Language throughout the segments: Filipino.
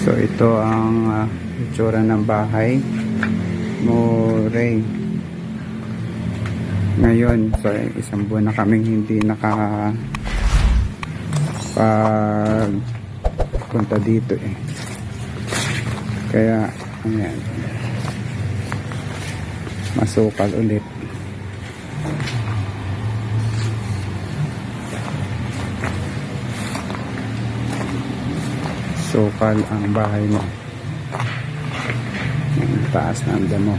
So ito ang itsura ng bahay Moray. Ngayon, so isang buwan na kaming hindi punta dito eh. Kaya ayan, masukal ulit. Sukal ang bahay mo. Ang taas ng damo.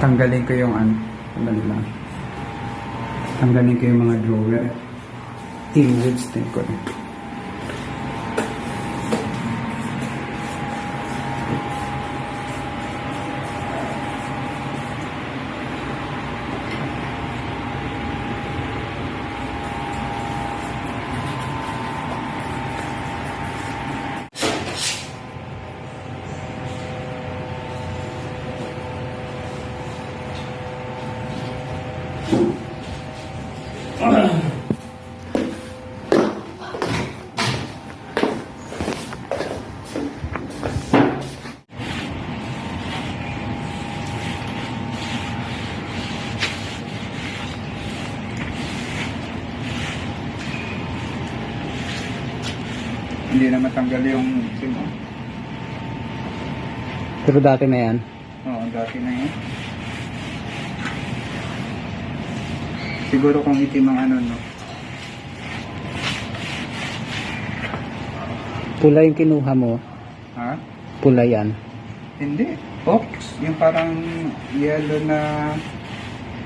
Tanggalin ko yung tanggalin ko yung mga drawer. Inwards din ko. Hindi na matanggal yung simo. Pero dati na yan? Oo, dati na yan. Siguro kung itim ang no. Pula yung kinuha mo? Ha? Pula yan? Hindi. Ox. Yung parang yellow na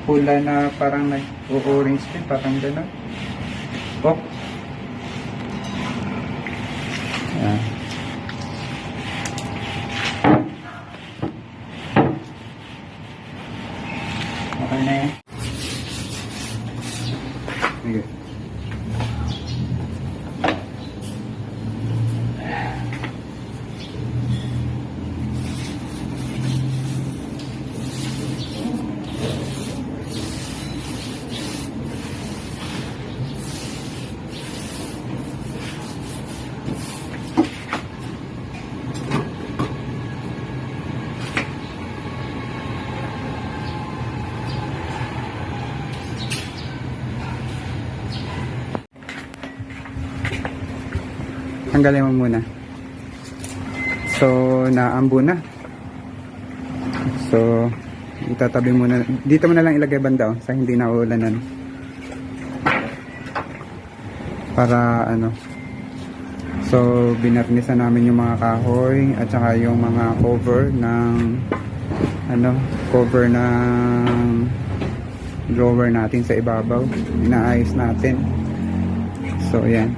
pula na parang nag-orange din. Parang gano'n. Ox. Yan. Okay na yan. Sige. Tanggalin mo muna. So, naambo na. So, itatabi muna. Dito mo na lang ilagay banda sa hindi naulanan. Para So, binarnisan namin yung mga kahoy at saka yung mga cover ng cover ng drawer natin sa ibabaw. Inaayos natin. So, ayan.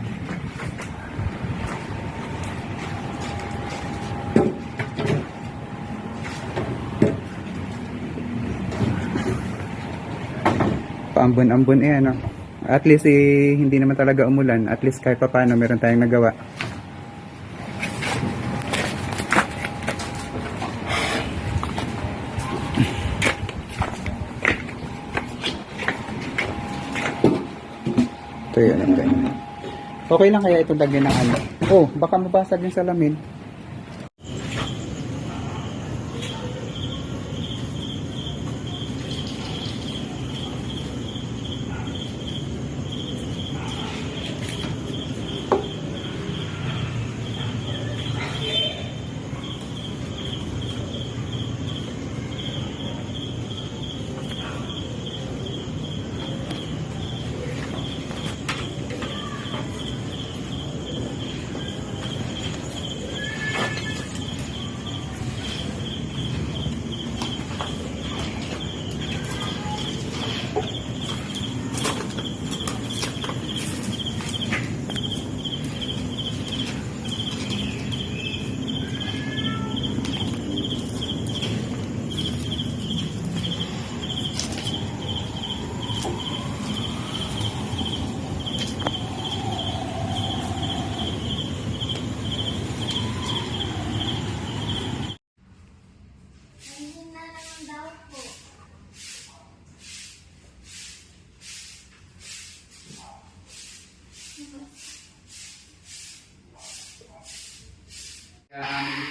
Paambon-ambon At least hindi naman talaga umulan. At least kahit pa paano meron tayong nagawa. Ito yun. Okay lang kaya ito lagyan ng Oh, baka mabasag yung salamin.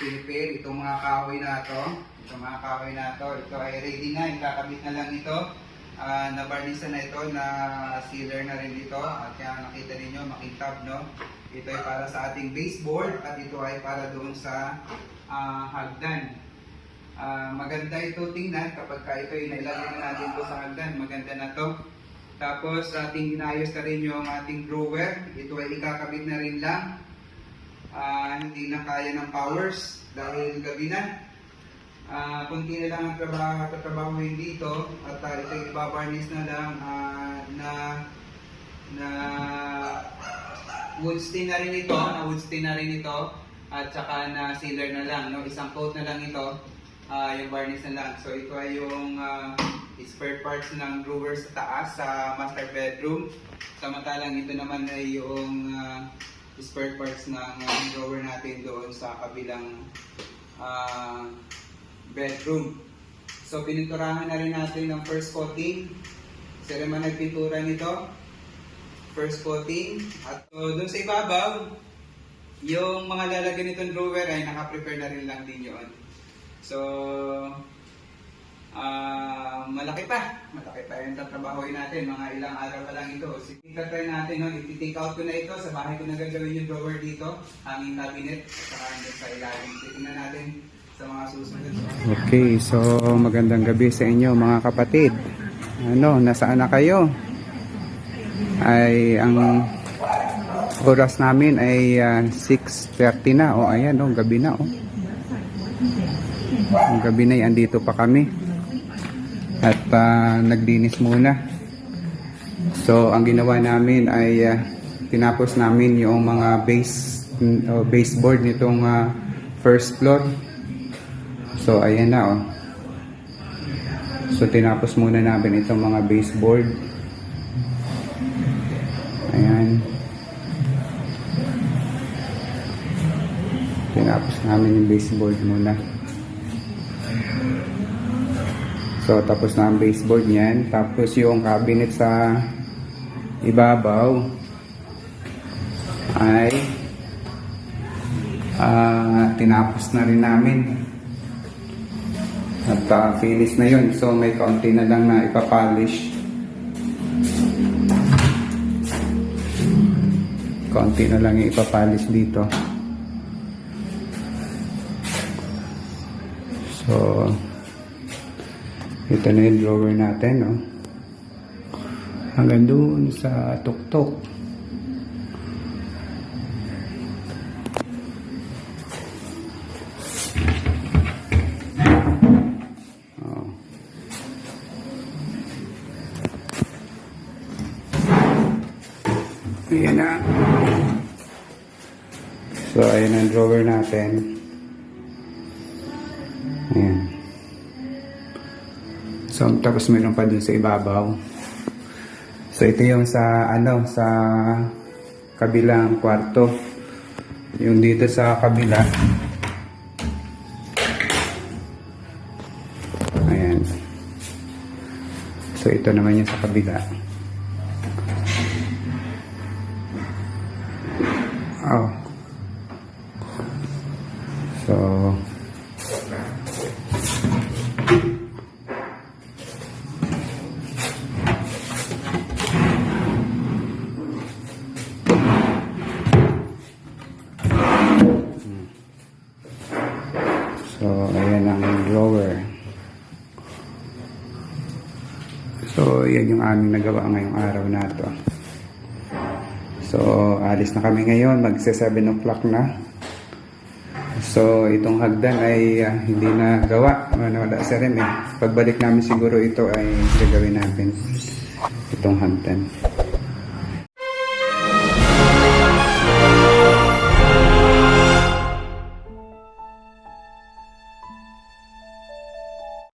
i-prepare. Itong mga kahoy na to, ito ay ready na, ikakabit na lang ito. Nabarnisan na ito, na sealer na rin ito, at kaya nakita ninyo, makintab, no? Ito ay para sa ating baseboard, at ito ay para doon sa hagdan. Maganda ito tingnan kapag ito ay nailagay na natin ito sa hagdan, maganda na to. Tapos ating inayos na rin yung ating drawer, ito ay ikakabit na rin lang. Hindi na kaya ng powers dahil gabi na. Kunti na lang ang tatrabahuin dito, at ito ay ibabarnish na lang na wood stain na rin ito, at saka na sealer na lang, no? Isang coat na lang ito, yung varnish na lang. So ito ay yung spare parts ng drawer sa taas sa master bedroom, samantalang ito naman ay yung spare parts ng drawer natin doon sa kabilang bedroom. So pininturahan na rin natin ng first coating. Sila man nagpintura nito, first coating. At doon sa ibabaw, yung mga lalagyan nitong drawer ay naka-prepare na rin lang din yun. So malaki pa yung tatrabahoin natin, mga ilang araw pa lang ito. Try natin, no? I-take out ko na ito, sa bahay ko na gagawin yung drawer dito, hanging cabinet, at saka sa ilalim. Tingnan natin sa mga susunod. Okay, so magandang gabi sa inyo mga kapatid. Nasaan na kayo? Ay ang oras namin ay 6:30 na. Ayan, gabi na. Ang gabi na, andito pa kami. At naglinis muna. So ang ginawa namin ay tinapos namin yung mga baseboard nitong first floor. So ayan na. So tinapos muna namin itong mga baseboard. Ayan. Tinapos namin yung baseboard muna. So tapos na ang baseboard niyan. Tapos yung cabinet sa ibabaw ay tinapos na rin namin. At finish na yun. So may kaunti na lang na ipapolish. Kaunti na lang yung ipapolish dito. So ito na yung drawer natin, no? Hanggang doon sa tuktok. Ayan na. So ayan ang drawer natin. Ayan. So, tapos meron pa dun sa ibabaw. So, ito yung sa kabilang kwarto. Yung dito sa kabila. Ayan. So, ito naman yung sa kabila. So, ayan ang drawer. So, yan yung aming nagawa ngayong araw na to. So, alis na kami ngayon. Magsa 7 o'clock na. So, itong hagdan ay hindi na gawa. Wala sa rin eh. Pagbalik namin siguro ito ay gagawin natin. Itong hagdan.